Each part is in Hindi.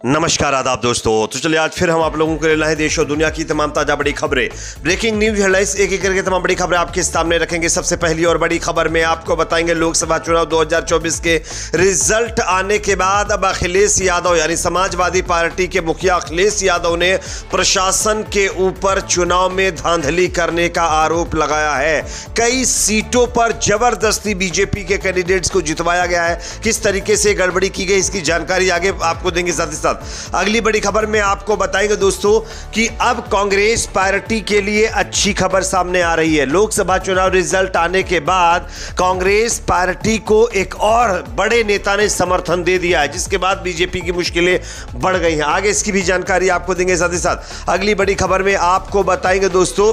नमस्कार आदाब दोस्तों। तो चलिए आज फिर हम आप लोगों के लिए लाए देश और दुनिया की तमाम ताजा बड़ी खबरें, ब्रेकिंग न्यूज हेडलाइंस, एक एक करके तमाम बड़ी खबरें आपके सामने रखेंगे। सबसे पहली और बड़ी खबर में आपको बताएंगे लोकसभा चुनाव 2024 के रिजल्ट आने के बाद अब अखिलेश यादव यानी समाजवादी पार्टी के मुखिया अखिलेश यादव ने प्रशासन के ऊपर चुनाव में धांधली करने का आरोप लगाया है। कई सीटों पर जबरदस्ती बीजेपी के कैंडिडेट्स को जितवाया गया है। किस तरीके से गड़बड़ी की गई इसकी जानकारी आगे आपको देंगे। साथ ही साथ अगली बड़ी खबर में आपको बताएंगे दोस्तों कि अब कांग्रेस पार्टी के लिए अच्छी खबर सामने आ रही है। लोकसभा चुनाव रिजल्ट आने के बाद कांग्रेस पार्टी को एक और बड़े नेता ने समर्थन दे दिया है, जिसके बाद बीजेपी की मुश्किलें बढ़ गई हैं। आगे इसकी भी जानकारी आपको देंगे। साथ ही साथ अगली बड़ी खबर में आपको बताएंगे दोस्तों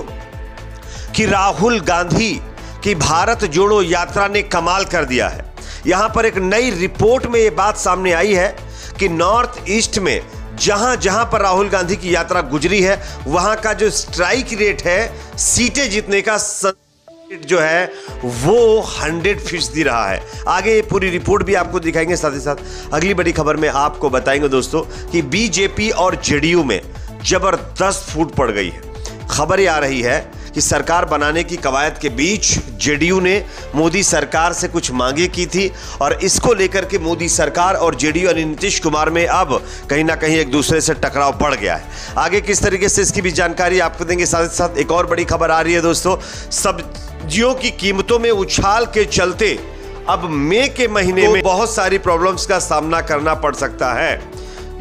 कि राहुल गांधी की भारत जोड़ो यात्रा ने कमाल कर दिया है। यहां पर एक नई रिपोर्ट में यह बात सामने आई है कि नॉर्थ ईस्ट में जहां जहां पर राहुल गांधी की यात्रा गुजरी है वहां का जो स्ट्राइक रेट है, सीटें जीतने का जो है वो 100% रहा है। आगे ये पूरी रिपोर्ट भी आपको दिखाएंगे। साथ ही साथ अगली बड़ी खबर में आपको बताएंगे दोस्तों कि बीजेपी और जेडीयू में जबरदस्त फूट पड़ गई है। खबर ये आ रही है कि सरकार बनाने की कवायद के बीच जेडीयू ने मोदी सरकार से कुछ मांगे की थी और इसको लेकर के मोदी सरकार और जेडीयू यानी नीतीश कुमार में अब कहीं ना कहीं एक दूसरे से टकराव बढ़ गया है। आगे किस तरीके से इसकी भी जानकारी आपको देंगे। साथ ही साथ एक और बड़ी खबर आ रही है दोस्तों, सब्जियों की कीमतों में उछाल के चलते अब मई के महीने में बहुत सारी प्रॉब्लम्स का सामना करना पड़ सकता है।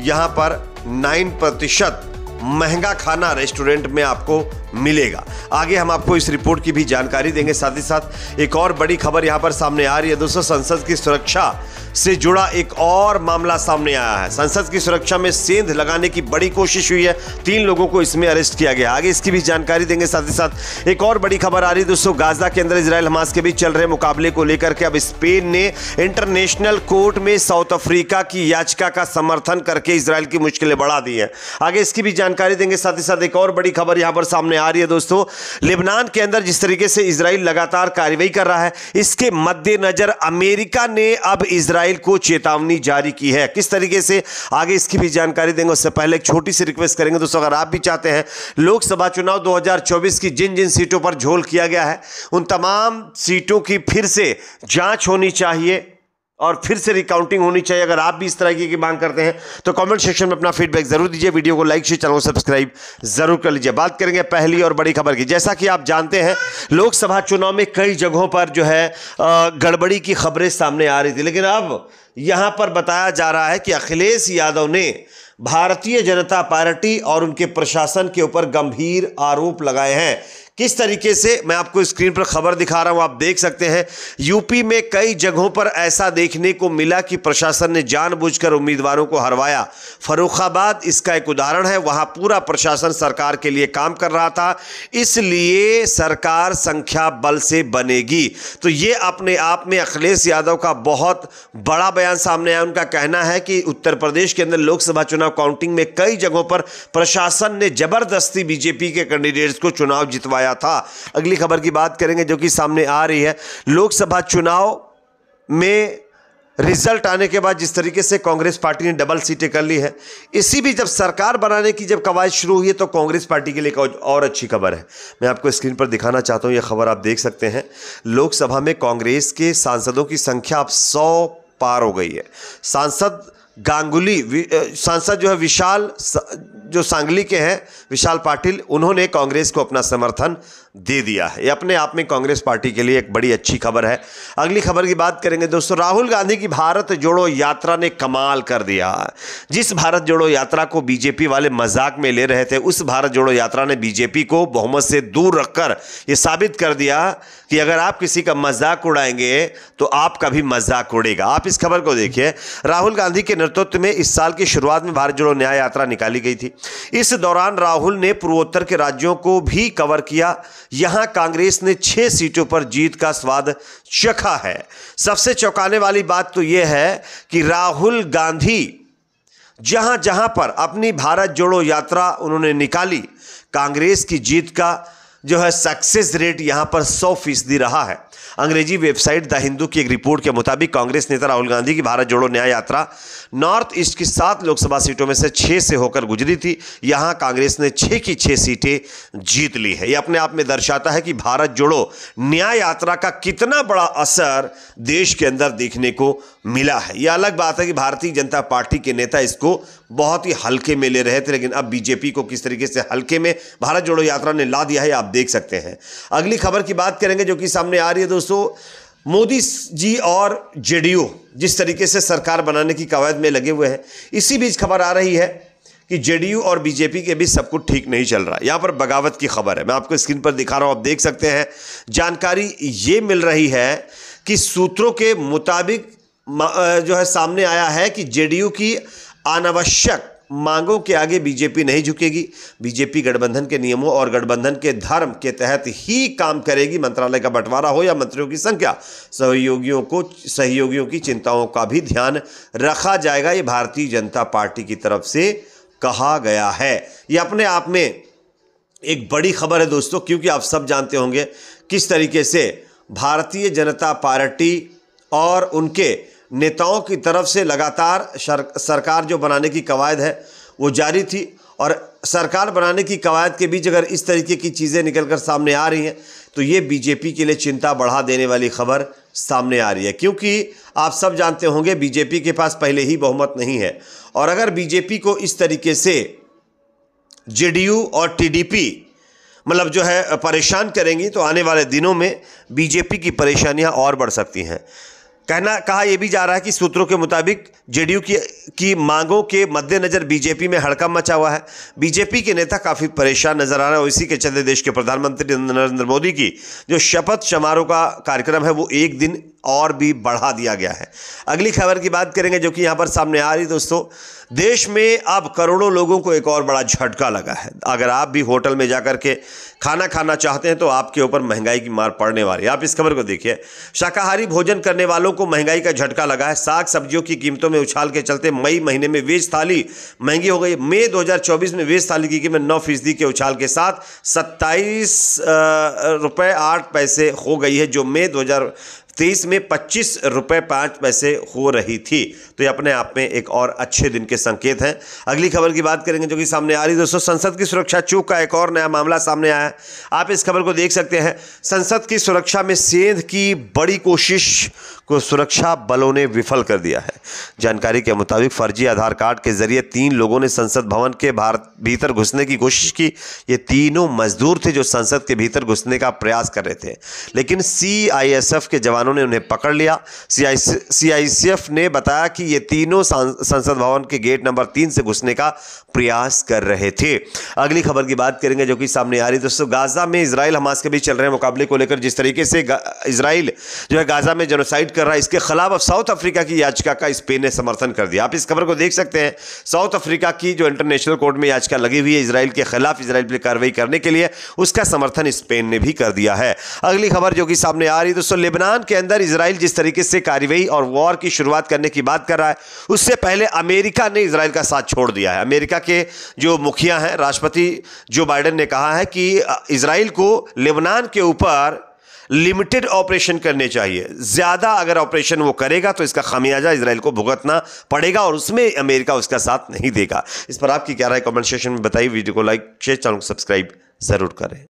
यहां पर 9% महंगा खाना रेस्टोरेंट में आपको मिलेगा। आगे हम आपको इस रिपोर्ट की भी जानकारी देंगे। साथ ही साथ एक और बड़ी खबर यहां पर सामने आ रही है दोस्तों, संसद की सुरक्षा से जुड़ा एक और मामला सामने आया है। संसद की सुरक्षा में सेंध लगाने की बड़ी कोशिश हुई है, 3 लोगों को इसमें अरेस्ट किया गया। आगे इसकी भी जानकारी देंगे। साथ ही साथ एक और बड़ी खबर आ रही है दोस्तों, गाजा के अंदर इजराइल हमास के बीच चल रहे मुकाबले को लेकर के अब स्पेन ने इंटरनेशनल कोर्ट में साउथ अफ्रीका की याचिका का समर्थन करके इजराइल की मुश्किलें बढ़ा दी है। आगे इसकी भी जानकारी देंगे। साथ ही साथ एक और बड़ी खबर यहां पर सामने आ रही है दोस्तों, लेबनान के अंदर जिस तरीके से इजराइल लगातार कार्रवाई कर रहा है, इसके मद्देनजर अमेरिका ने अब इजराइल को चेतावनी जारी की है। किस तरीके से, आगे इसकी भी जानकारी देंगे। उससे पहले एक छोटी सी रिक्वेस्ट करेंगे दोस्तों, अगर आप भी चाहते हैं लोकसभा चुनाव 2024 की जिन जिन सीटों पर झोल किया गया है उन तमाम सीटों की फिर से जांच होनी चाहिए और फिर से रिकाउंटिंग होनी चाहिए, अगर आप भी इस तरह की मांग करते हैं तो कमेंट सेक्शन में अपना फीडबैक जरूर दीजिए। वीडियो को लाइक शेयर, चैनल को सब्सक्राइब जरूर कर लीजिए। बात करेंगे पहली और बड़ी खबर की। जैसा कि आप जानते हैं लोकसभा चुनाव में कई जगहों पर जो है गड़बड़ी की खबरें सामने आ रही थी, लेकिन अब यहां पर बताया जा रहा है कि अखिलेश यादव ने भारतीय जनता पार्टी और उनके प्रशासन के ऊपर गंभीर आरोप लगाए हैं। किस तरीके से, मैं आपको स्क्रीन पर खबर दिखा रहा हूं, आप देख सकते हैं। यूपी में कई जगहों पर ऐसा देखने को मिला कि प्रशासन ने जानबूझकर उम्मीदवारों को हरवाया। फर्रुखाबाद इसका एक उदाहरण है। वहां पूरा प्रशासन सरकार के लिए काम कर रहा था, इसलिए सरकार संख्या बल से बनेगी। तो ये अपने आप में अखिलेश यादव का बहुत बड़ा बयान सामने आया। उनका कहना है कि उत्तर प्रदेश के अंदर लोकसभा चुनाव काउंटिंग में कई जगहों पर प्रशासन ने जबरदस्ती बीजेपी के कैंडिडेट्स को चुनाव जितवाया था। अगली खबर की बात करेंगे जो कि सामने आ रही है, लोकसभा चुनाव में रिजल्ट आने के बाद जिस तरीके से कांग्रेस पार्टी ने डबल सीटें कर ली है, इसी भी जब सरकार बनाने की जब कवायद शुरू हुई है तो कांग्रेस पार्टी के लिए एक और अच्छी खबर है। मैं आपको स्क्रीन पर दिखाना चाहता हूं, यह खबर आप देख सकते हैं। लोकसभा में कांग्रेस के सांसदों की संख्या अब 100 पार हो गई है। सांसद जो है विशाल, जो सांगली के हैं विशाल पाटिल, उन्होंने कांग्रेस को अपना समर्थन दे दिया है। ये अपने आप में कांग्रेस पार्टी के लिए एक बड़ी अच्छी खबर है। अगली खबर की बात करेंगे दोस्तों, राहुल गांधी की भारत जोड़ो यात्रा ने कमाल कर दिया। जिस भारत जोड़ो यात्रा को बीजेपी वाले मजाक में ले रहे थे, उस भारत जोड़ो यात्रा ने बीजेपी को बहुमत से दूर रखकर यह साबित कर दिया कि अगर आप किसी का मजाक उड़ाएंगे तो आपका भी मजाक उड़ेगा। आप इस खबर को देखिए। राहुल गांधी के नेतृत्व में इस साल की शुरुआत में भारत जोड़ो न्याय यात्रा निकाली गई थी। इस दौरान राहुल ने पूर्वोत्तर के राज्यों को भी कवर किया। यहां कांग्रेस ने 6 सीटों पर जीत का स्वाद चखा है। सबसे चौंकाने वाली बात तो यह है कि राहुल गांधी जहां जहां पर अपनी भारत जोड़ो यात्रा उन्होंने निकाली, कांग्रेस की जीत का जो है सक्सेस रेट यहां पर 100% रहा है। अंग्रेजी वेबसाइट द हिंदू की एक रिपोर्ट के मुताबिक कांग्रेस नेता राहुल गांधी की भारत जोड़ो न्याय यात्रा नॉर्थ ईस्ट की 7 लोकसभा सीटों में से 6 से होकर गुजरी थी। यहां कांग्रेस ने 6 की 6 सीटें जीत ली है। यह अपने आप में दर्शाता है कि भारत जोड़ो न्याय यात्रा का कितना बड़ा असर देश के अंदर देखने को मिला है। यह अलग बात है कि भारतीय जनता पार्टी के नेता इसको बहुत ही हल्के में ले रहे थे, लेकिन अब बीजेपी को किस तरीके से हल्के में भारत जोड़ो यात्रा ने ला दिया है आप देख सकते हैं। अगली खबर की बात करेंगे जो कि सामने आ रही है दोस्तों। मोदी जी और जेडीयू जिस तरीके से सरकार बनाने की कवायद में लगे हुए हैं, इसी बीच खबर आ रही है कि जेडीयू और बीजेपी के बीच सब कुछ ठीक नहीं चल रहा। यहां पर बगावत की खबर है, मैं आपको स्क्रीन पर दिखा रहा हूं, आप देख सकते हैं। जानकारी ये मिल रही है कि सूत्रों के मुताबिक जो है सामने आया है कि जेडीयू की अनावश्यक मांगों के आगे बीजेपी नहीं झुकेगी। बीजेपी गठबंधन के नियमों और गठबंधन के धर्म के तहत ही काम करेगी। मंत्रालय का बंटवारा हो या मंत्रियों की संख्या, सहयोगियों की चिंताओं का भी ध्यान रखा जाएगा। ये भारतीय जनता पार्टी की तरफ से कहा गया है। ये अपने आप में एक बड़ी खबर है दोस्तों, क्योंकि आप सब जानते होंगे किस तरीके से भारतीय जनता पार्टी और उनके नेताओं की तरफ से लगातार सरकार जो बनाने की कवायद है वो जारी थी, और सरकार बनाने की कवायद के बीच अगर इस तरीके की चीज़ें निकलकर सामने आ रही हैं तो ये बीजेपी के लिए चिंता बढ़ा देने वाली खबर सामने आ रही है। क्योंकि आप सब जानते होंगे बीजेपी के पास पहले ही बहुमत नहीं है, और अगर बीजेपी को इस तरीके से जेडीयू और टीडीपी मतलब जो है परेशान करेंगी तो आने वाले दिनों में बीजेपी की परेशानियां और बढ़ सकती हैं। कहा यह भी जा रहा है कि सूत्रों के मुताबिक जेडीयू की मांगों के मद्देनजर बीजेपी में हड़कंप मचा हुआ है। बीजेपी के नेता काफ़ी परेशान नजर आ रहे हैं, और इसी के चलते देश के प्रधानमंत्री नरेंद्र मोदी की जो शपथ समारोह का कार्यक्रम है वो एक दिन और भी बढ़ा दिया गया है। अगली खबर की बात करेंगे जो कि यहाँ पर सामने आ रही दोस्तों। देश में अब करोड़ों लोगों को एक और बड़ा झटका लगा है। अगर आप भी होटल में जाकर के खाना खाना चाहते हैं तो आपके ऊपर महंगाई की मार पड़ने वाली है। आप इस खबर को देखिए। शाकाहारी भोजन करने वालों को महंगाई का झटका लगा है। साग सब्जियों की कीमतों में उछाल के चलते मई महीने में वेज थाली महंगी हो गई। मई 2024 में वेज थाली की कीमत 9% के उछाल के साथ 27 रुपये 8 पैसे हो गई है, जो मई 2023 में 25 रुपये 5 पैसे हो रही थी। तो ये अपने आप में एक और अच्छे दिन के संकेत हैं। अगली खबर की बात करेंगे जो कि सामने आ रही है दोस्तों। संसद की सुरक्षा चूक का एक और नया मामला सामने आया है। आप इस खबर को देख सकते हैं। संसद की सुरक्षा में सेंध की बड़ी कोशिश को सुरक्षा बलों ने विफल कर दिया है। जानकारी के मुताबिक फर्जी आधार कार्ड के जरिए 3 लोगों ने संसद भवन के भीतर घुसने की कोशिश की। ये तीनों मजदूर थे जो संसद के भीतर घुसने का प्रयास कर रहे थे, लेकिन सीआईएसएफ के जवानों ने उन्हें पकड़ लिया। सीआईएसएफ ने बताया कि ये तीनों संसद भवन के गेट नंबर 3 से घुसने का प्रयास कर रहे थे। अगली खबर की बात करेंगे जो कि सामने आ रही है दोस्तों। गाजा में इजराइल हमास के बीच चल रहे मुकाबले को लेकर जिस तरीके से इजराइल जो है गाजा में जेनोसाइड कर रहा है, इसके खिलाफ अब साउथ अफ्रीका की याचिका का स्पेन ने समर्थन कर दिया। आप इस खबर को देख सकते हैं। साउथ अफ्रीका की जो इंटरनेशनल कोर्ट में याचिका लगी हुई है इजराइल के खिलाफ, इजराइल पर कार्रवाई करने के लिए, उसका समर्थन स्पेन ने भी कर दिया है। अगली खबर जो कि सामने आ रही है दोस्तों। लेबनान के अंदर इजराइल जिस तरीके से कार्रवाई और वॉर की शुरुआत करने की बात कर रहा है, उससे पहले अमेरिका ने इजराइल का साथ छोड़ दिया है। अमेरिका के जो मुखिया हैं, राष्ट्रपति जो बाइडेन ने कहा है कि इजराइल को लेबनान के ऊपर लिमिटेड ऑपरेशन करने चाहिए। ज्यादा अगर ऑपरेशन वो करेगा तो इसका खामियाजा इजराइल को भुगतना पड़ेगा, और उसमें अमेरिका उसका साथ नहीं देगा। इस पर आपकी क्या राय कमेंट सेक्शन में बताइए। वीडियो को लाइक शेयर, चैनल को सब्सक्राइब जरूर करें।